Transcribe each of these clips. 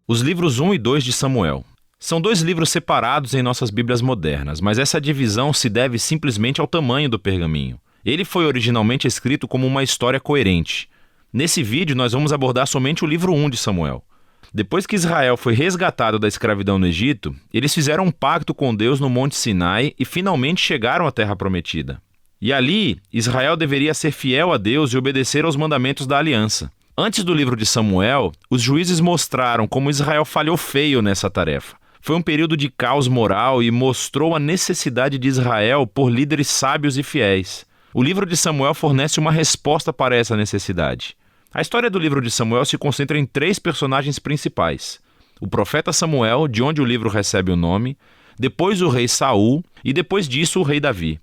Os livros 1 e 2 de Samuel. São dois livros separados em nossas Bíblias modernas, mas essa divisão se deve simplesmente ao tamanho do pergaminho. Ele foi originalmente escrito como uma história coerente. Nesse vídeo, nós vamos abordar somente o livro 1 de Samuel. Depois que Israel foi resgatado da escravidão no Egito, eles fizeram um pacto com Deus no Monte Sinai e finalmente chegaram à Terra Prometida. E ali, Israel deveria ser fiel a Deus e obedecer aos mandamentos da aliança. Antes do livro de Samuel, os juízes mostraram como Israel falhou feio nessa tarefa. Foi um período de caos moral e mostrou a necessidade de Israel por líderes sábios e fiéis. O livro de Samuel fornece uma resposta para essa necessidade. A história do livro de Samuel se concentra em 3 personagens principais: o profeta Samuel, de onde o livro recebe o nome, depois o rei Saul e depois disso o rei Davi.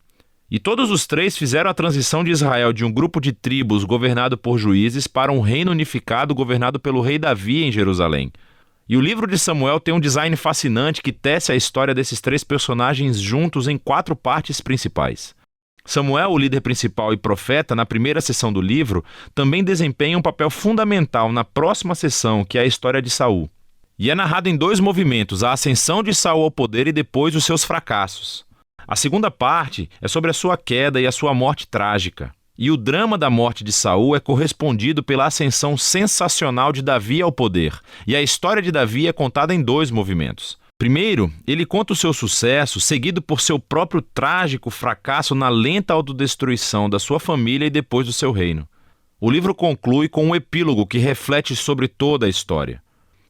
E todos os 3 fizeram a transição de Israel de um grupo de tribos governado por juízes para um reino unificado governado pelo rei Davi em Jerusalém. E o livro de Samuel tem um design fascinante que tece a história desses 3 personagens juntos em 4 partes principais. Samuel, o líder principal e profeta, na primeira seção do livro, também desempenha um papel fundamental na próxima seção, que é a história de Saul. E é narrado em 2 movimentos, a ascensão de Saul ao poder e depois os seus fracassos. A segunda parte é sobre a sua queda e a sua morte trágica. E o drama da morte de Saul é correspondido pela ascensão sensacional de Davi ao poder. E a história de Davi é contada em 2 movimentos. Primeiro, ele conta o seu sucesso, seguido por seu próprio trágico fracasso na lenta autodestruição da sua família e depois do seu reino. O livro conclui com um epílogo que reflete sobre toda a história.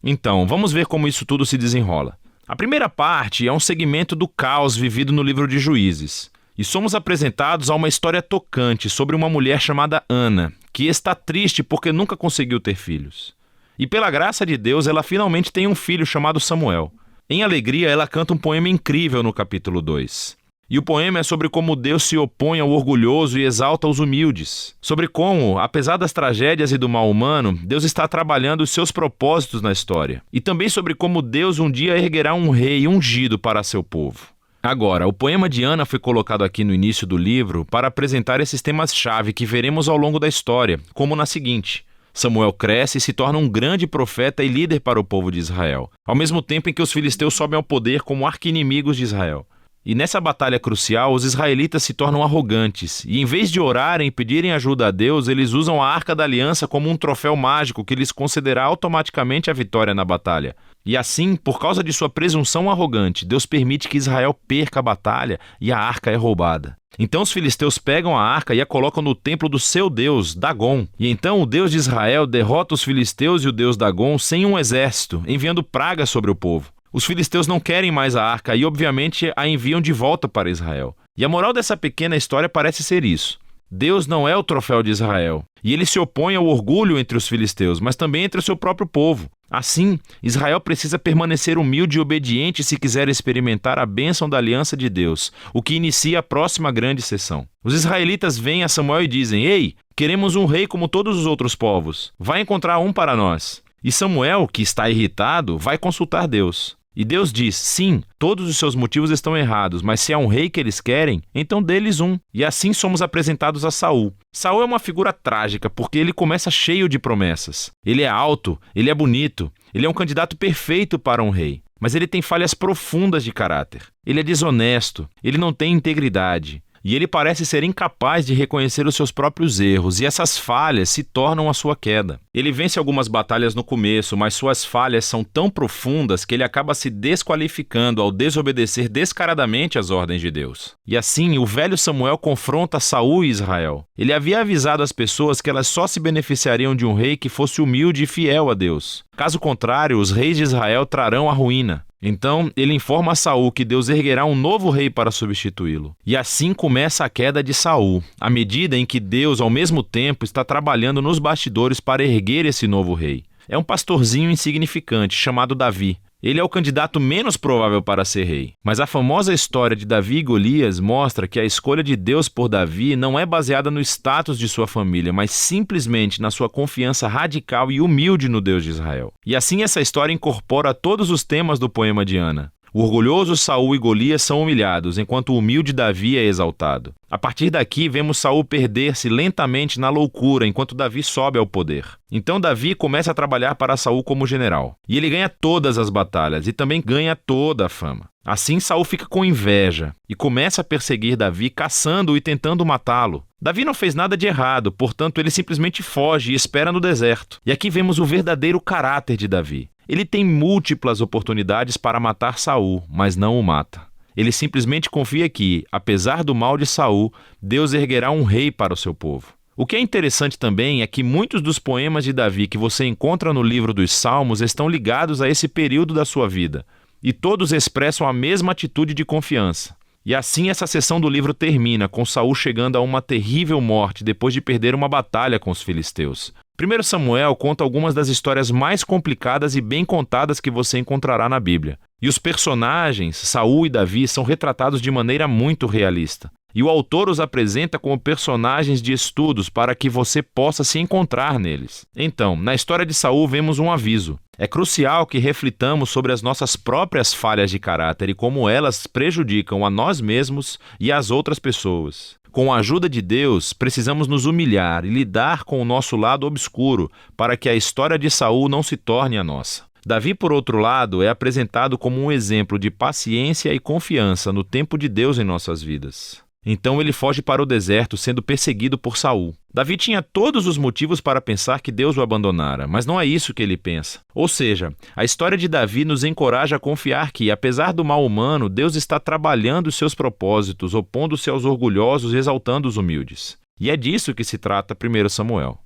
Então, vamos ver como isso tudo se desenrola. A primeira parte é um segmento do caos vivido no livro de Juízes. E somos apresentados a uma história tocante sobre uma mulher chamada Ana, que está triste porque nunca conseguiu ter filhos. E pela graça de Deus, ela finalmente tem um filho chamado Samuel. Em alegria, ela canta um poema incrível no capítulo 2. E o poema é sobre como Deus se opõe ao orgulhoso e exalta os humildes. Sobre como, apesar das tragédias e do mal humano, Deus está trabalhando os seus propósitos na história. E também sobre como Deus um dia erguerá um rei ungido para seu povo. Agora, o poema de Ana foi colocado aqui no início do livro para apresentar esses temas-chave que veremos ao longo da história, como na seguinte: Samuel cresce e se torna um grande profeta e líder para o povo de Israel, ao mesmo tempo em que os filisteus sobem ao poder como arqui-inimigos de Israel. E nessa batalha crucial, os israelitas se tornam arrogantes, e em vez de orarem e pedirem ajuda a Deus, eles usam a Arca da Aliança como um troféu mágico que lhes concederá automaticamente a vitória na batalha. E assim, por causa de sua presunção arrogante, Deus permite que Israel perca a batalha e a arca é roubada. Então os filisteus pegam a arca e a colocam no templo do seu deus, Dagon. E então o Deus de Israel derrota os filisteus e o deus Dagon sem um exército, enviando pragas sobre o povo. Os filisteus não querem mais a arca e obviamente a enviam de volta para Israel. E a moral dessa pequena história parece ser isso: Deus não é o troféu de Israel, e ele se opõe ao orgulho entre os filisteus, mas também entre o seu próprio povo. Assim, Israel precisa permanecer humilde e obediente se quiser experimentar a bênção da aliança de Deus, o que inicia a próxima grande sessão. Os israelitas vêm a Samuel e dizem: Ei, queremos um rei como todos os outros povos. Vai encontrar um para nós. E Samuel, que está irritado, vai consultar Deus. E Deus diz: sim, todos os seus motivos estão errados, mas se é um rei que eles querem, então dê-lhes um. E assim somos apresentados a Saul. Saul é uma figura trágica porque ele começa cheio de promessas. Ele é alto, ele é bonito, ele é um candidato perfeito para um rei. Mas ele tem falhas profundas de caráter. Ele é desonesto, ele não tem integridade. E ele parece ser incapaz de reconhecer os seus próprios erros, e essas falhas se tornam a sua queda. Ele vence algumas batalhas no começo, mas suas falhas são tão profundas que ele acaba se desqualificando ao desobedecer descaradamente às ordens de Deus. E assim, o velho Samuel confronta Saul e Israel. Ele havia avisado as pessoas que elas só se beneficiariam de um rei que fosse humilde e fiel a Deus. Caso contrário, os reis de Israel trarão a ruína. Então, ele informa a Saul que Deus erguerá um novo rei para substituí-lo. E assim começa a queda de Saul, à medida em que Deus, ao mesmo tempo, está trabalhando nos bastidores para erguer esse novo rei. É um pastorzinho insignificante, chamado Davi. Ele é o candidato menos provável para ser rei. Mas a famosa história de Davi e Golias mostra que a escolha de Deus por Davi não é baseada no status de sua família, mas simplesmente na sua confiança radical e humilde no Deus de Israel. E assim essa história incorpora todos os temas do poema de Ana. O orgulhoso Saul e Golias são humilhados, enquanto o humilde Davi é exaltado. A partir daqui, vemos Saul perder-se lentamente na loucura, enquanto Davi sobe ao poder. Então Davi começa a trabalhar para Saul como general. E ele ganha todas as batalhas e também ganha toda a fama. Assim, Saul fica com inveja e começa a perseguir Davi, caçando-o e tentando matá-lo. Davi não fez nada de errado, portanto ele simplesmente foge e espera no deserto. E aqui vemos o verdadeiro caráter de Davi. Ele tem múltiplas oportunidades para matar Saul, mas não o mata. Ele simplesmente confia que, apesar do mal de Saul, Deus erguerá um rei para o seu povo. O que é interessante também é que muitos dos poemas de Davi que você encontra no livro dos Salmos estão ligados a esse período da sua vida. E todos expressam a mesma atitude de confiança. E assim essa seção do livro termina, com Saul chegando a uma terrível morte depois de perder uma batalha com os filisteus. 1 Samuel conta algumas das histórias mais complicadas e bem contadas que você encontrará na Bíblia. E os personagens, Saul e Davi, são retratados de maneira muito realista. E o autor os apresenta como personagens de estudos para que você possa se encontrar neles. Então, na história de Saul vemos um aviso. É crucial que reflitamos sobre as nossas próprias falhas de caráter e como elas prejudicam a nós mesmos e às outras pessoas. Com a ajuda de Deus, precisamos nos humilhar e lidar com o nosso lado obscuro para que a história de Saul não se torne a nossa. Davi, por outro lado, é apresentado como um exemplo de paciência e confiança no tempo de Deus em nossas vidas. Então ele foge para o deserto, sendo perseguido por Saul. Davi tinha todos os motivos para pensar que Deus o abandonara, mas não é isso que ele pensa. Ou seja, a história de Davi nos encoraja a confiar que, apesar do mal humano, Deus está trabalhando os seus propósitos, opondo-se aos orgulhosos e exaltando os humildes. E é disso que se trata 1 Samuel.